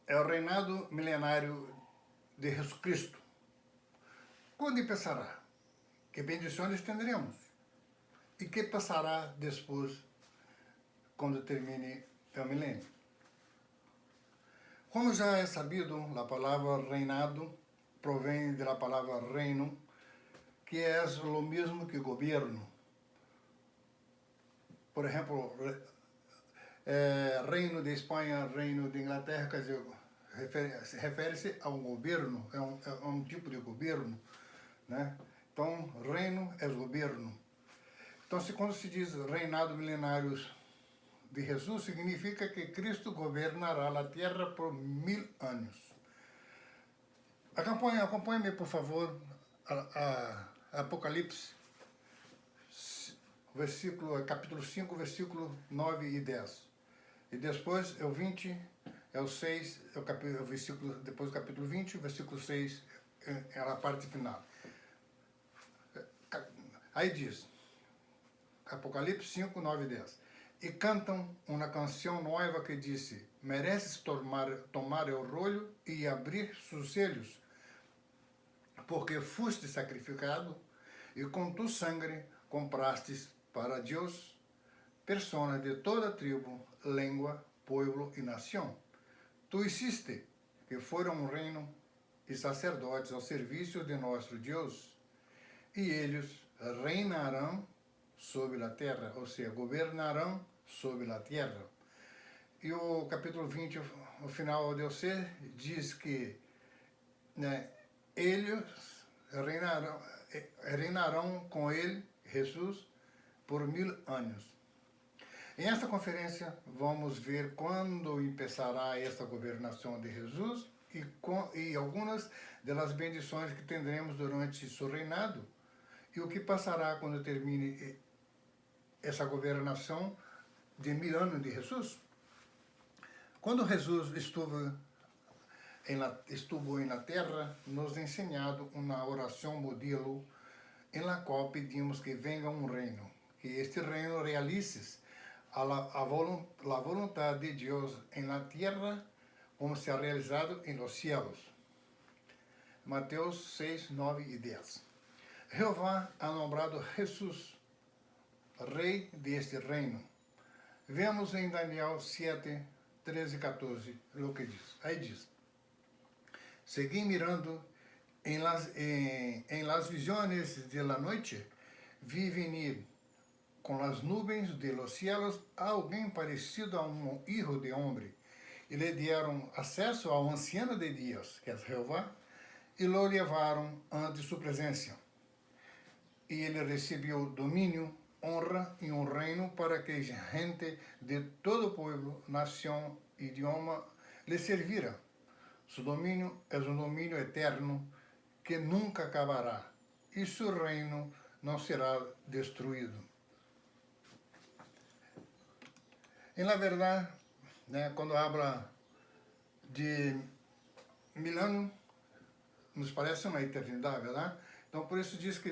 é o reinado milenário de Jesus Cristo. Quando começará? Que bendições teremos? E que passará depois, quando termine o milênio? Como já é sabido, a palavra reinado provém da palavra reino, que é o mesmo que governo. Por exemplo, reino de Espanha, reino de Inglaterra, quer dizer, refere-se a um governo, é um tipo de governo, né? Então, reino é governo. Então, quando se diz reinado milenário de Jesus, significa que Cristo governará a terra por 1000 anos. Acompanhe-me, por favor, a Apocalipse, capítulo 5, versículo 9 e 10. E depois é o 20, é o 6, é o versículo, depois do capítulo 20, o versículo 6 é a parte final. Aí diz, Apocalipse 5, 9 e 10. E cantam uma canção nova que disse: mereces tomar o rolho e abrir seus selhos, porque foste sacrificado e com tu sangue comprastes para Deus pessoas de toda tribo, língua, povo e nação. Tu hiciste que foram um reino e sacerdotes ao serviço de nosso Deus, e eles reinarão sobre a terra, ou seja, governarão sobre a terra. E o capítulo 20, o final de você, diz que, né, eles reinarão com ele, Jesus, por 1000 anos. Em esta conferência, vamos ver quando começará esta governação de Jesus e algumas das bendições que teremos durante seu reinado e o que passará quando termine essa governação de 1000 anos de Jesus. Quando Jesus estuvo na terra, nos ensinado uma oração modelo em la qual pedimos que venga um reino, que este reino realize a vontade de Deus em la terra como se ha realizado em los cielos. Mateus 6, 9 e 10. Jeová ha nombrado Jesus rei deste reino. Vemos em Daniel 7, 13 e 14 o que diz. Aí diz: segui mirando em las visiones de la noite, vi venir com as nuvens de los cielos alguém parecido a um hijo de homem. E lhe deram acesso ao anciano de dias, que é Jeová, e lo levaram ante sua presença. E ele recebeu domínio, honra e reino para que gente de todo povo, nação e idioma lhe servira. Su domínio é um domínio eterno que nunca acabará, e seu reino não será destruído. Em la verdade, né, quando habla de 1000 anos, nos parece uma eternidade, verdade? Então, por isso diz que,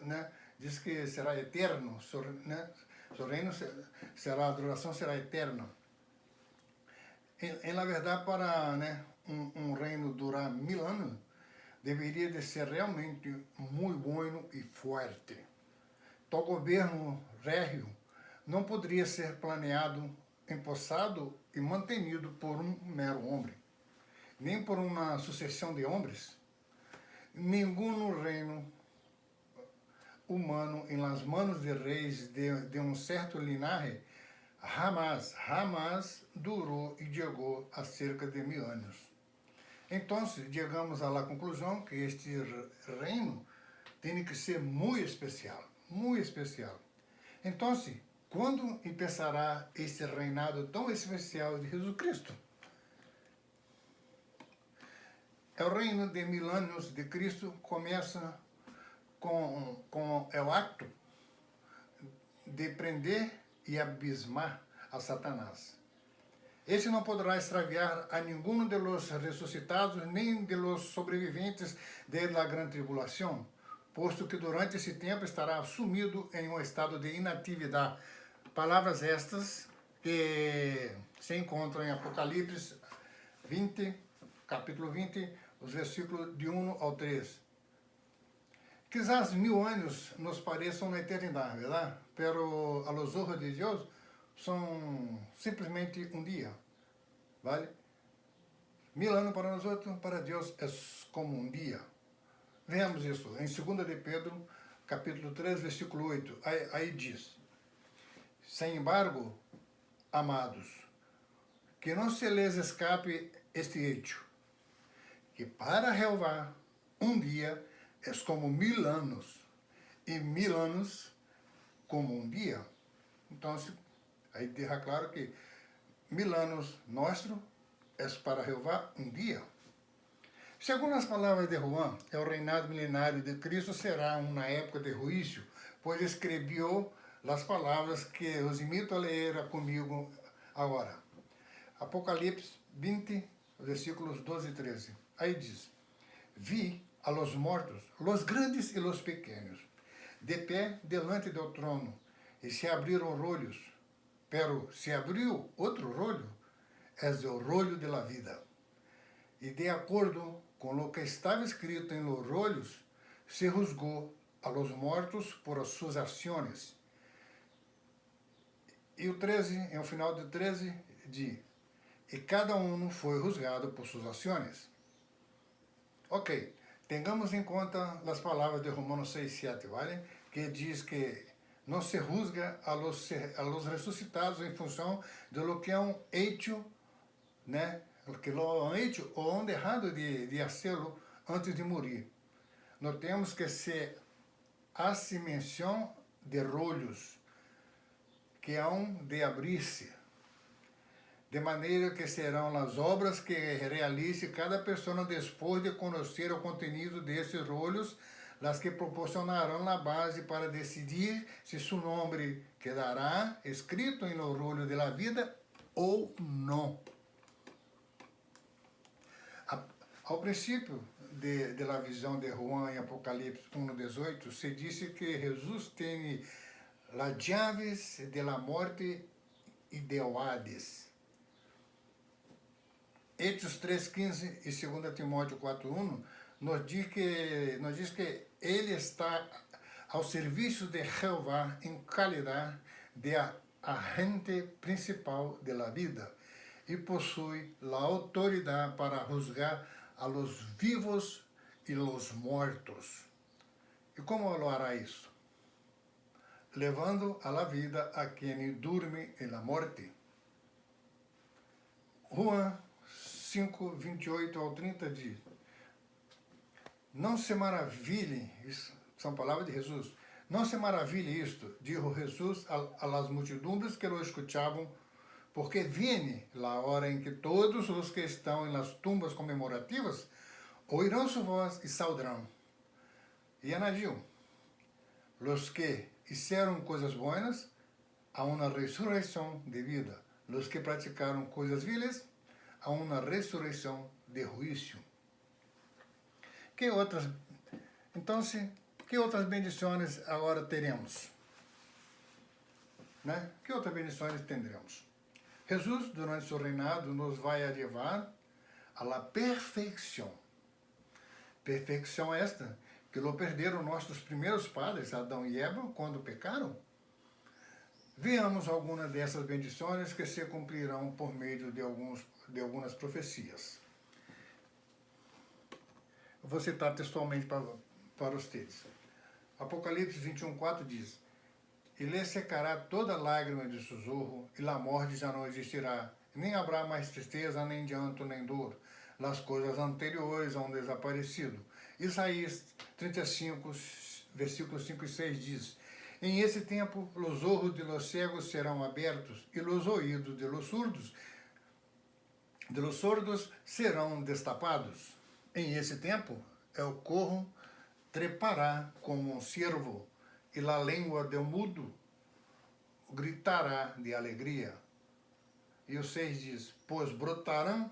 né, diz que será eterno, né, seu reino será, a duração será eterna. Em la verdade, para, né, um reino durar 1000 anos, deveria de ser realmente muito bom e forte. Tal governo régio não poderia ser planeado, empossado e mantenido por um mero homem, nem por uma sucessão de homens. Nenhum reino humano em las manos de reis de um certo linaje jamás durou e chegou a cerca de 1000 anos. Então, chegamos à conclusão que este reino tem que ser muito especial, muito especial. Então, quando começará este reinado tão especial de Jesus Cristo? O reino de 1000 anos de Cristo começa com o acto de prender e abismar a Satanás. Esse não poderá extraviar a nenhum de los ressuscitados, nem de los sobreviventes de la gran tribulação, posto que durante esse tempo estará sumido em um estado de inatividade. Palavras estas que se encontram em Apocalipse 20, capítulo 20, os versículos de 1 ao 3. Quizás 1000 anos nos pareçam uma eternidade, ¿verdad? Pero a los ojos de Deus são simplesmente um dia, ¿vale? 1000 anos para nós outros, para Deus é como um dia. Vemos isso em 2 de Pedro, capítulo 3, versículo 8. Aí diz: sem embargo, amados, que não se les escape este hecho, que para Jeová um dia é como 1000 anos, e 1000 anos como um dia. Então, aí deixa claro que 1000 anos nosso é para Jeová um dia. Segundo as palavras de Juan, o reinado milenário de Cristo será uma época de juízo, pois escreveu as palavras que os invito a ler comigo agora. Apocalipse 20, versículos 12 e 13. Aí diz: vi a los mortos, los grandes e los pequenos, de pé delante do trono, e se abriram rolhos, pero se abriu outro rolho, é o rolho de la vida. E de acordo com o que estava escrito em los rolhos, se juzgou a los mortos por as suas ações. E o 13, em o final do 13, diz: e cada um foi juzgado por suas ações. Ok, tengamos em conta as palavras de Romanos 6, 7, ¿vale? Que diz que não se juzga a los ressuscitados em função de lo que han hecho, né? Que lo han hecho ou han dejado de hacerlo antes de morir. Notemos que se hace menção de rolhos que hão de abrir-se, de maneira que serão as obras que realize cada pessoa depois de conhecer o conteúdo desses rolhos, las que proporcionarão a base para decidir se seu nome quedará escrito em no rolho de la vida ou não. Ao princípio da visão de Juan em Apocalipse 1:18, se disse que Jesus tem as chaves de la morte e del Hades. Hechos 3:15 e 2 Timóteo 4:1 nos diz que ele está ao serviço de Jeová em qualidade de agente principal da vida e possui a autoridade para juzgar a los vivos e los mortos. E como lo hará isso? Levando a la vida a quem dorme em la morte. Juan 5, 28 ao 30 diz: não se maravilhe, isso são palavras de Jesus, não se maravilhe isto, dijo Jesus a las multidões que lo escutavam, porque viene a hora em que todos os que estão em las tumbas comemorativas ouirão sua voz e saldrão. E añadiu: los que hicieron coisas buenas a uma ressurreição de vida, los que praticaram coisas viles a uma ressurreição de juízo. Então, que outras bendições agora teremos? Né? Que outras bendições teremos? Jesus, durante seu reinado, nos vai levar a la perfeição. Perfeição esta que lo perderam nossos primeiros padres, Adão e Eva, quando pecaram. Veamos algumas dessas bendições que se cumprirão por meio de algumas profecias. Vou citar textualmente para vocês. Apocalipse 21:4 diz: e lhe secará toda lágrima de sussurro, e a morte já não existirá, nem haverá mais tristeza, nem llanto, nem dor. As coisas anteriores hão desaparecido. Isaías 35, versículos 5 e 6 diz: em esse tempo, os olhos de los cegos serão abertos, e os ouvidos de los sordos serão destapados. Em esse tempo, o corvo trepará como um ciervo, e a língua do mudo gritará de alegria. E o 6 diz: pois brotarão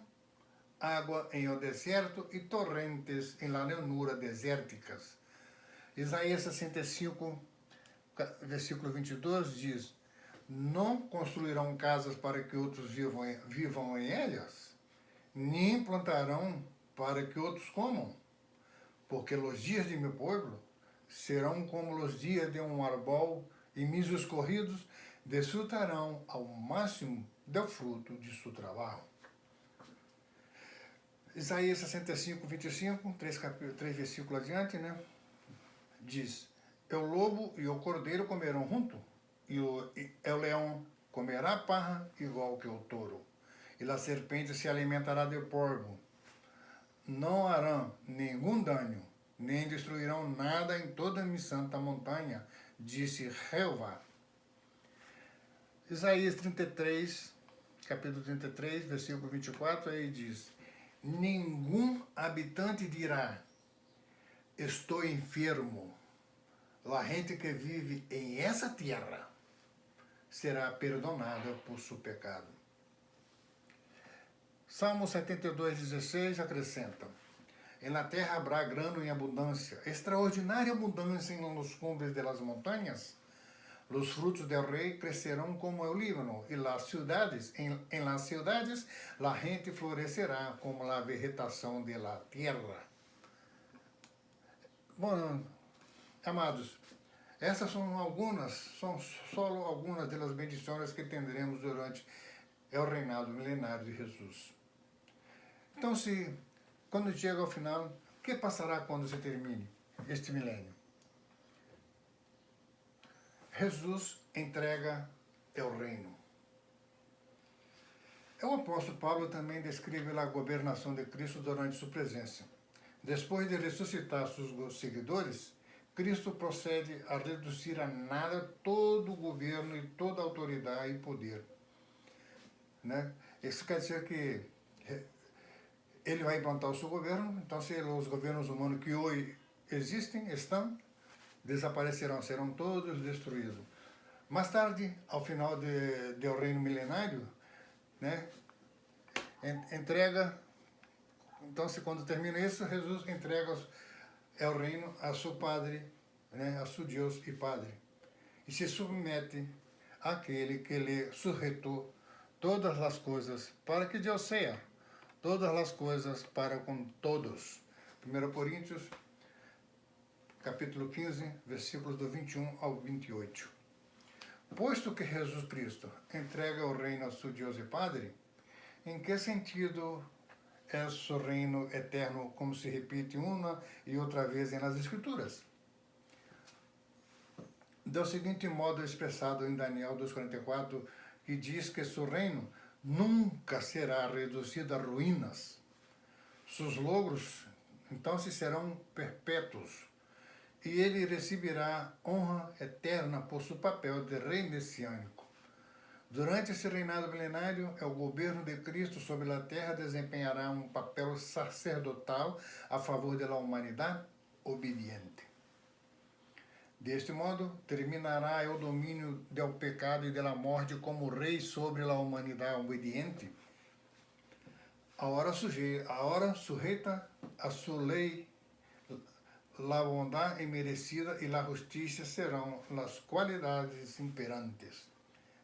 água em o deserto e torrentes em la llanura desérticas. Isaías 65, versículo 22 diz: não construirão casas para que outros vivam em elas. nem plantarão para que outros comam, porque os dias de meu povo serão como os dias de um arbol, e mis corridos desfrutarão ao máximo do fruto de seu trabalho. Isaías 65, 25, três versículos adiante, né? Diz: o lobo e o cordeiro comerão junto, e o leão comerá parra igual que o touro, e a serpente se alimentará de porco. Não harão nenhum dano, nem destruirão nada em toda a minha santa montanha, disse Jeová. Isaías 33, capítulo 33, versículo 24, aí diz: nenhum habitante dirá, estou enfermo. A gente que vive em essa terra será perdonada por seu pecado. Salmo 72:16 acrescenta: em la terra habrá grano em abundância, extraordinária abundância em los cumbres de las montanhas. Los frutos del rei crescerão como o Líbano, e las ciudades, en las ciudades, la gente florescerá como la vegetação de la tierra. Bom, amados, essas são só algumas das bendições que teremos durante o reinado milenário de Jesus. Então, quando chega ao final, o que passará quando se termine este milênio? Jesus entrega o reino. O apóstolo Paulo também descreve a governação de Cristo durante sua presença. Depois de ressuscitar seus seguidores, Cristo procede a reduzir a nada todo o governo e toda a autoridade e poder. Né? Isso quer dizer que ele vai implantar o seu governo, então se os governos humanos que hoje existem, desaparecerão, serão todos destruídos. Mais tarde, ao final do reino milenário, né, entrega, então quando termina isso, Jesus entrega o reino a seu Padre, né, a seu Deus e Padre, e se submete àquele que lhe sujeitou todas as coisas para que Deus seja todas as coisas para com todos. 1 Coríntios capítulo 15, versículos do 21 ao 28. Posto que Jesus Cristo entrega o reino a seu Deus e Padre, em que sentido é seu reino eterno, como se repite uma e outra vez nas Escrituras? Do seguinte modo expressado em Daniel 2,44, que diz que seu reino nunca será reduzido a ruínas. Seus logros, então, serão perpétuos. E ele receberá honra eterna por seu papel de rei messiânico. Durante esse reinado milenário, o governo de Cristo sobre a terra desempenhará um papel sacerdotal a favor da humanidade obediente. Deste modo, terminará o domínio do pecado e da morte como rei sobre a humanidade obediente, agora sujeita a sua lei. La bondade merecida e la justiça serão as qualidades imperantes.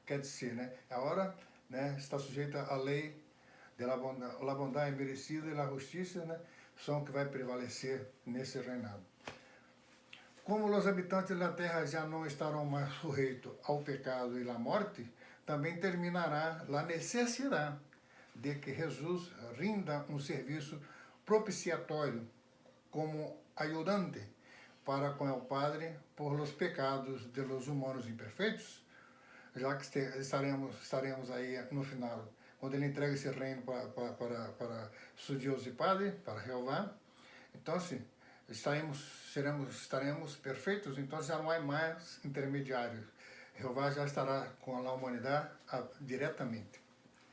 Quer dizer, né, agora, né, está sujeita à lei de la bondade merecida e la justiça, né, são que vai prevalecer nesse reinado. Como os habitantes da terra já não estarão mais sujeitos ao pecado e à morte, também terminará a necessidade de que Jesus rinda um serviço propiciatório como ayudante para com o Padre por los pecados de los humanos imperfeitos, já que estaremos aí no final, quando ele entrega esse reino para seu Deus e Padre, para Jeová. Então, estaremos perfeitos, então já não há mais intermediários. Jeová já estará com a humanidade diretamente.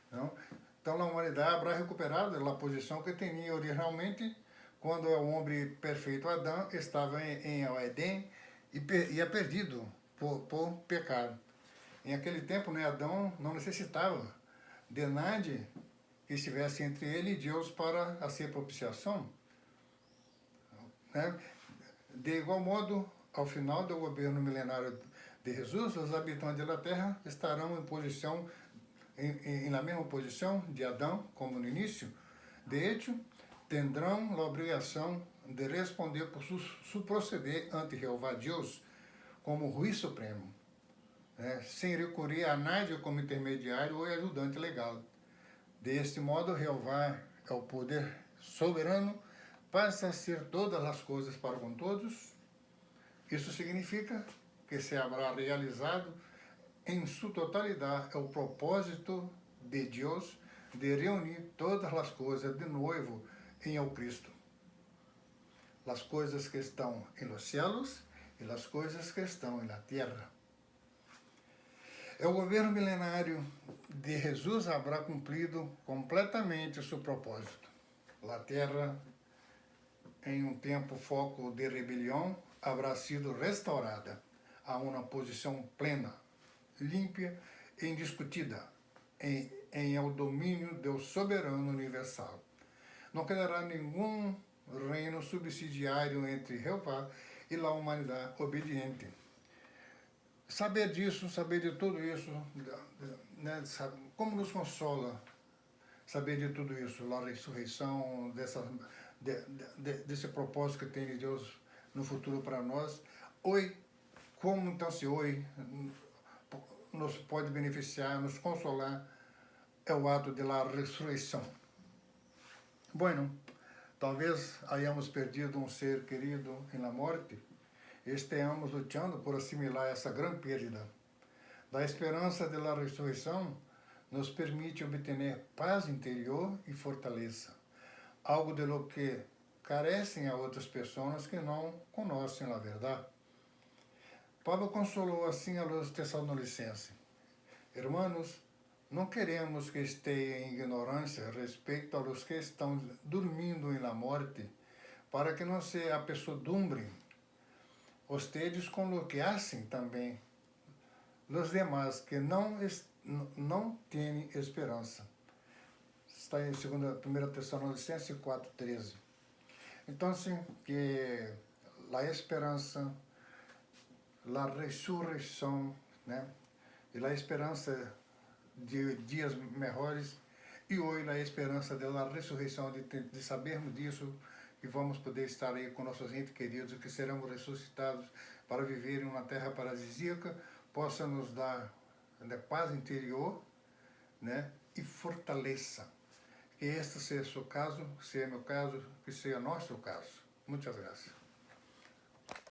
Não? Então, a humanidade haverá recuperado a posição que tinha originalmente quando o homem perfeito Adão estava em Éden e é perdido por pecado. Em aquele tempo, né, Adão não necessitava de nada que estivesse entre ele e Deus para a sua propiciação. Né? De igual modo, ao final do governo milenário de Jesus, os habitantes da terra estarão em posição, na mesma posição de Adão, como no início, De hecho, tendrão a obrigação de responder por su proceder ante Jeová Deus como juiz supremo, sem recorrer a nadie como intermediário ou ajudante legal. Deste modo, Jeová é o poder soberano para ser todas as coisas para com todos. Isso significa que se habrá realizado em sua totalidade o propósito de Deus de reunir todas as coisas de novo em el Cristo. As coisas que estão em los cielos e as coisas que estão na terra. O governo milenário de Jesus haverá cumprido completamente seu propósito. A terra, em um tempo foco de rebelião, haverá sido restaurada a uma posição plena, limpa e indiscutida em el domínio do soberano universal. Não quedará nenhum reino subsidiário entre Jeová e a humanidade obediente. Saber disso, saber de tudo isso, né, como nos consola saber de tudo isso, a ressurreição, desse propósito que tem Deus no futuro para nós. Hoje, como então se hoje nos pode beneficiar, nos consolar, é o ato da ressurreição. Bueno, talvez hayamos perdido um ser querido na morte, estejamos lutando por assimilar essa grande perda. Da esperança da ressurreição nos permite obter paz interior e fortaleza, algo de lo que carecem a outras pessoas que não conhecem a verdade. Paulo consolou assim a los tessalonicenses: Hermanos, não queremos que estejam em ignorância respeito a los que estão dormindo na morte, para que não se apesadumbrem ustedes com lo que hacen também los demás que não têm esperança. Está em 1 Tessalonicenses 4:13. Então, assim, que a esperança, a ressurreição, né? E a esperança de dias melhores, e hoje a esperança da ressurreição, de sabermos disso, que vamos poder estar aí com nossos entes queridos, que seremos ressuscitados para viver em uma terra paradisíaca, possa nos dar paz interior, né? E fortaleza. Que este seja o seu caso, que seja meu caso, que seja nosso caso. Muitas graças.